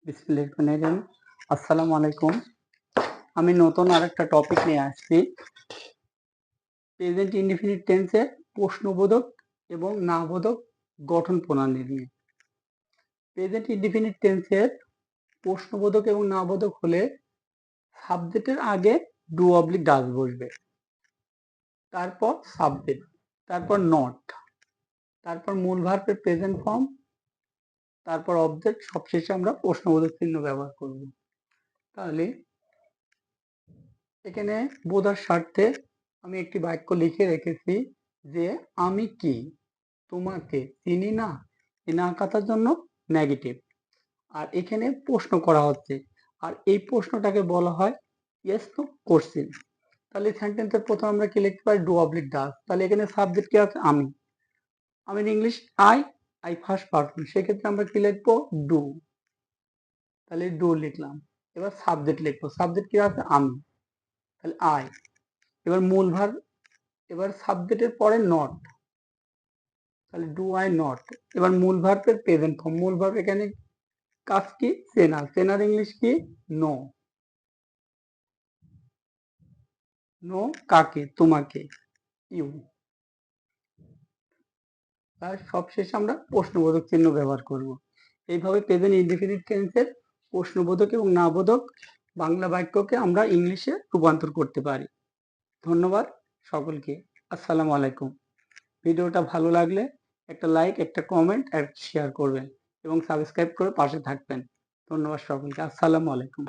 বিসমিল্লাহির আসসালামু আলাইকুম। আমি নতুন আরেকটা টপিক নিয়ে আসছি। প্রেজেন্ট ইনডিফিনিট টেন্সের প্রশ্নবোধক এবং নাবোধক গঠন প্রণালী নিয়ে। প্রেজেন্ট ইনডিফিনিট টেন্সের প্রশ্নবোধক এবং নাবোধক হলে সাবজেক্টের আগে ডু অবলিক ডাজ বসবে, তারপর সাবজেক্ট, তারপর নট, তারপর মূল ভার্বের প্রেজেন্ট ফর্ম, তারপর অবজেক্ট, সবশেষে আমরা প্রশ্নবোধক চিহ্ন ব্যবহার করব। তাহলে এখানে বোঝার স্বার্থে আমি একটি বাক্য লিখে রেখেছি যে আমি কি তোমাকে চিনি না, এই না কথার জন্য নেগেটিভ। আর এখানে প্রশ্ন করা হচ্ছে, আর এই প্রশ্নটাকে বলা হয় ইয়েস টু কোশ্চেন। তাহলে সেন্টেন্সের প্রথম আমরা কি লিখতে পারি? Do oblique does. তাহলে এখানে সাবজেক্ট কি আছে? আমি। আমি ইংলিশ আই ফার্স্ট পারসন, সেক্ষেত্রে আমরা কি লিখবো? ডু। তাহলে ডু লিখলাম। এবার সাবজেক্ট লিখবো। সাবজেক্ট কি আছে? আমি। তাহলে আই। এবার মূল ভার্ব, এবার সাবজেক্টের পরে নট, তাহলে ডু আই নট। এবার মূল ভার্বের প্রেজেন্ট ফর্ম। মূল ভার্ব এখানে কাজ কি? চেনা। চেনার ইংলিশ কি? নো। নো কাকে? তোমাকে, ইউ। আর সবশেষে আমরা প্রশ্নবোধক চিহ্ন ব্যবহার করব। এইভাবে প্রেজেন্ট ইনডিফিনিট টেন্সের প্রশ্নবোধক এবং নাবোধক বাংলা বাক্যকে আমরা ইংলিশে রূপান্তর করতে পারি। ধন্যবাদ সকলকে। আসসালামু আলাইকুম। ভিডিওটা ভালো লাগলে একটা লাইক, একটা কমেন্ট আর শেয়ার করবেন এবং সাবস্ক্রাইব করে পাশে থাকবেন। ধন্যবাদ সকলকে। আসসালামু আলাইকুম।